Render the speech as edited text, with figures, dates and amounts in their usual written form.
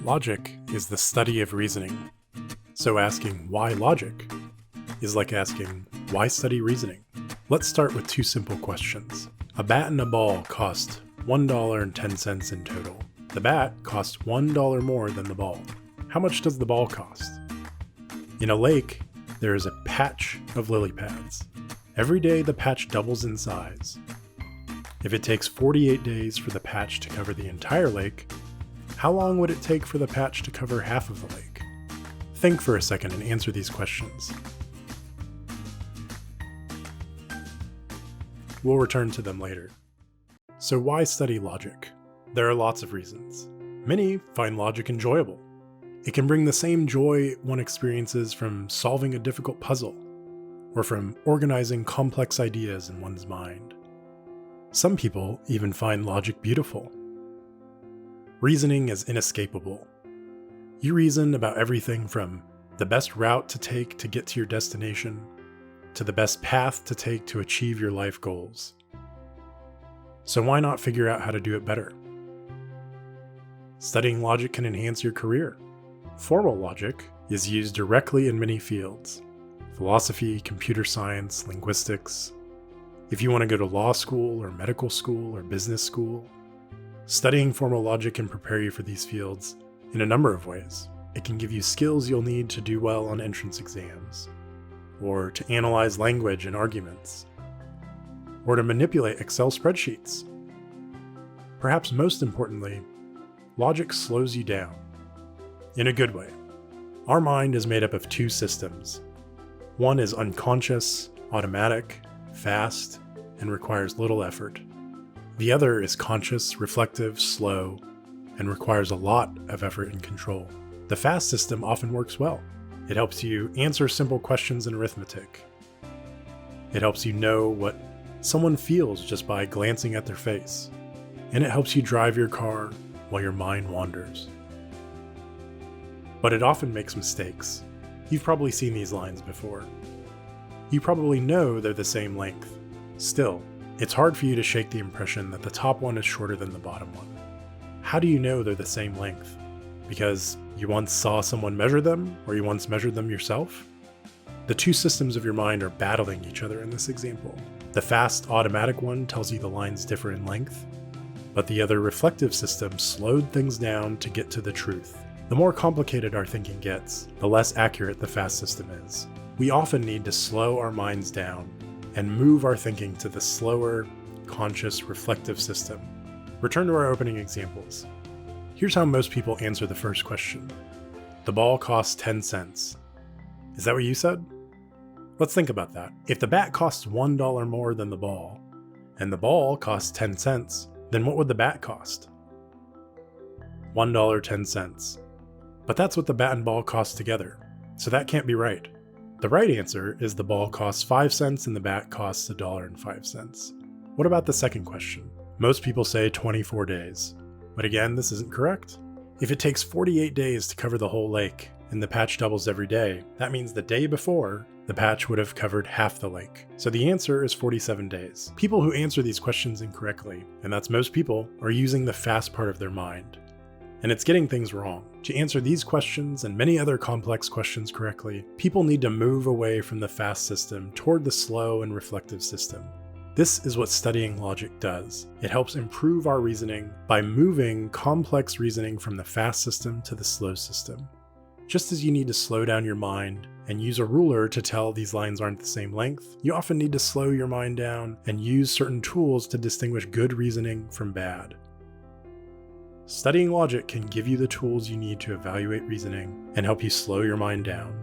Logic is the study of reasoning. So asking why logic is like asking why study reasoning. Let's start with two simple questions. A bat and a ball cost $1.10 in total. The bat costs $1 more than the ball. How much does the ball cost? In a lake, there is a patch of lily pads. Every day the patch doubles in size. If it takes 48 days for the patch to cover the entire lake, how long would it take for the patch to cover half of the lake? Think for a second and answer these questions. We'll return to them later. So why study logic? There are lots of reasons. Many find logic enjoyable. It can bring the same joy one experiences from solving a difficult puzzle, or from organizing complex ideas in one's mind. Some people even find logic beautiful. Reasoning is inescapable. You reason about everything from the best route to take to get to your destination, to the best path to take to achieve your life goals. So why not figure out how to do it better? Studying logic can enhance your career. Formal logic is used directly in many fields: philosophy, computer science, linguistics. If you want to go to law school or medical school or business school, studying formal logic can prepare you for these fields in a number of ways. It can give you skills you'll need to do well on entrance exams, or to analyze language and arguments, or to manipulate Excel spreadsheets. Perhaps most importantly, logic slows you down. In a good way. Our mind is made up of two systems. One is unconscious, automatic, fast, and requires little effort. The other is conscious, reflective, slow, and requires a lot of effort and control. The fast system often works well. It helps you answer simple questions in arithmetic. It helps you know what someone feels just by glancing at their face. And it helps you drive your car while your mind wanders. But it often makes mistakes. You've probably seen these lines before. You probably know they're the same length. Still, it's hard for you to shake the impression that the top one is shorter than the bottom one. How do you know they're the same length? Because you once saw someone measure them, or you once measured them yourself? The two systems of your mind are battling each other in this example. The fast, automatic one tells you the lines differ in length, but the other reflective system slowed things down to get to the truth. The more complicated our thinking gets, the less accurate the fast system is. We often need to slow our minds down and move our thinking to the slower, conscious, reflective system. Return to our opening examples. Here's how most people answer the first question. The ball costs 10 cents. Is that what you said? Let's think about that. If the bat costs $1 more than the ball, and the ball costs 10 cents, then what would the bat cost? $1.10. But that's what the bat and ball cost together, so that can't be right. The right answer is the ball costs 5 cents and the bat costs $1.05. What about the second question? Most people say 24 days. But again, this isn't correct. If it takes 48 days to cover the whole lake, and the patch doubles every day, that means the day before, the patch would have covered half the lake. So the answer is 47 days. People who answer these questions incorrectly, and that's most people, are using the fast part of their mind. And it's getting things wrong. To answer these questions and many other complex questions correctly, people need to move away from the fast system toward the slow and reflective system. This is what studying logic does. It helps improve our reasoning by moving complex reasoning from the fast system to the slow system. Just as you need to slow down your mind and use a ruler to tell these lines aren't the same length, you often need to slow your mind down and use certain tools to distinguish good reasoning from bad. Studying logic can give you the tools you need to evaluate reasoning and help you slow your mind down.